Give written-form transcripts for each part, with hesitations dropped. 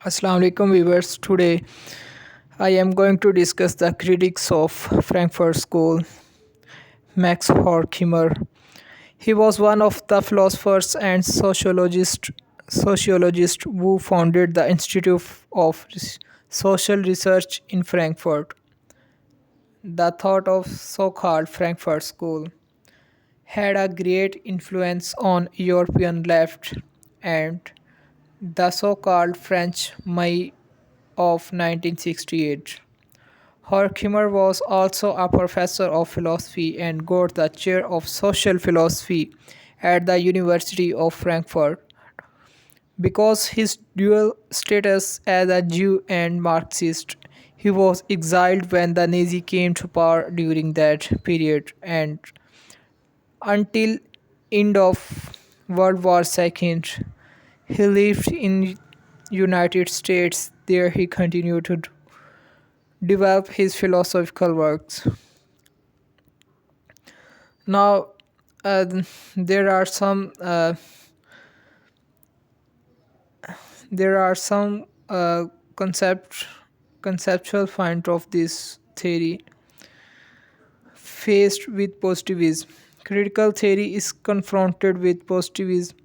Assalamu alaikum viewers. Today I am going to discuss the critics of Frankfurt School, Max Horkheimer. He was one of the philosophers and sociologists who founded the Institute of Social Research in Frankfurt. The thought of so-called Frankfurt School had a great influence on European left and the so-called French May of 1968. Horkheimer was also a professor of philosophy and got the chair of social philosophy at the University of Frankfurt. Because his dual status as a Jew and Marxist, he was exiled when the Nazi came to power during that period and until end of World War II. He lived in United States. There he continued to develop his philosophical works. Now, uh, there are some there are some conceptual point of this theory faced with positivism. Critical theory is confronted with positivism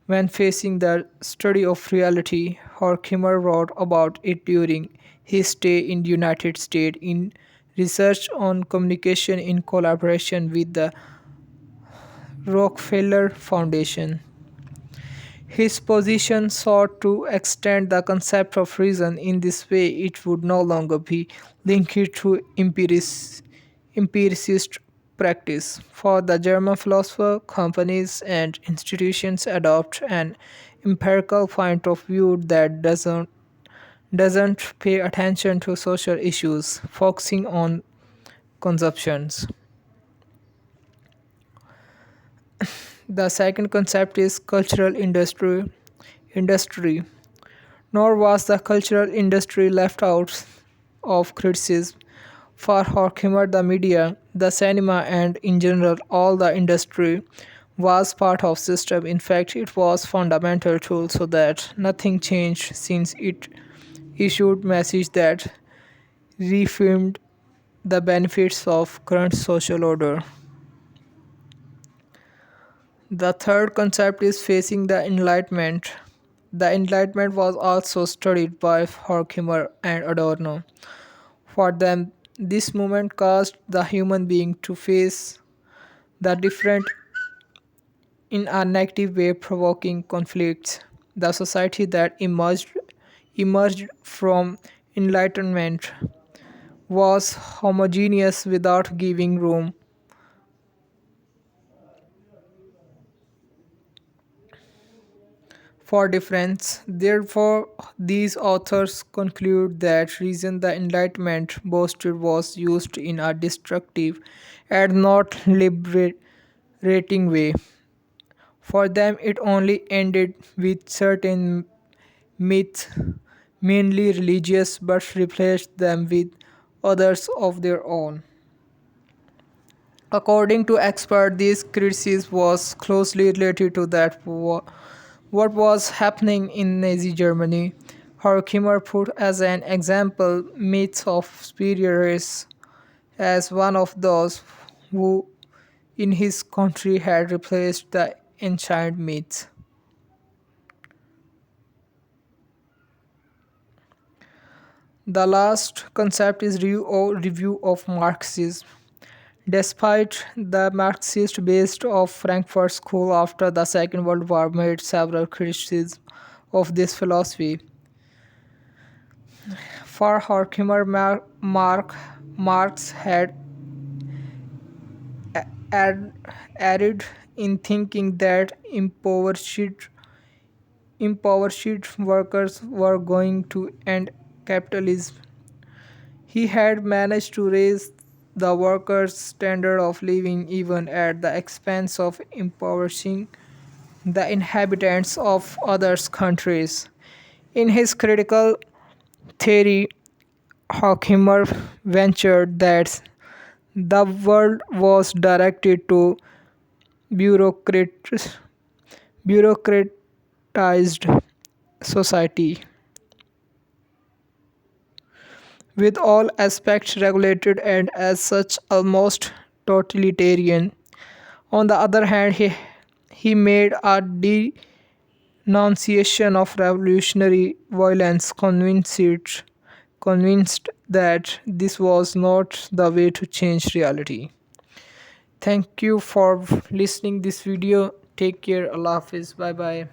when facing the study of reality. Horkheimer wrote about it during his stay in the United States in research on communication in collaboration with the Rockefeller Foundation. His position sought to extend the concept of reason. In this way, it would no longer be linked to empiricist practice. For the German philosopher, companies and institutions adopt an empirical point of view that doesn't pay attention to social issues, focusing on consumptions. The second concept is cultural industry. Nor was the cultural industry left out of criticism. For Horkheimer, the media, the cinema, and in general all the industry was part of system. In fact, it was fundamental tool so that nothing changed since it issued message that reaffirmed the benefits of current social order. The third concept is facing the Enlightenment. The Enlightenment was also studied by Horkheimer and Adorno. For them, this movement caused the human being to face the different in a negative way, provoking conflicts. The society that emerged from Enlightenment was homogeneous without giving room for difference. Therefore, these authors conclude that reason the Enlightenment boasted was used in a destructive and not liberating way. For them, it only ended with certain myths, mainly religious, but replaced them with others of their own. According to experts, this criticism was closely related to what was happening in Nazi Germany. Horkheimer put as an example myths of superior race as one of those who in his country had replaced the ancient myths. The last concept is review of Marxism. Despite the Marxist base of Frankfurt School after the Second World War made several criticisms of this philosophy, for Horkheimer, Marx had ad- added in thinking that impoverished workers were going to end capitalism. He had managed to raise the workers' standard of living even at the expense of impoverishing the inhabitants of other countries. In his critical theory, Horkheimer ventured that the world was directed to bureaucrat- bureaucratized society. with all aspects regulated and as such almost totalitarian. On the other hand, he made a denunciation of revolutionary violence, convinced that this was not the way to change reality. Thank you for listening this video. Take care. Allah Hafiz. Bye bye.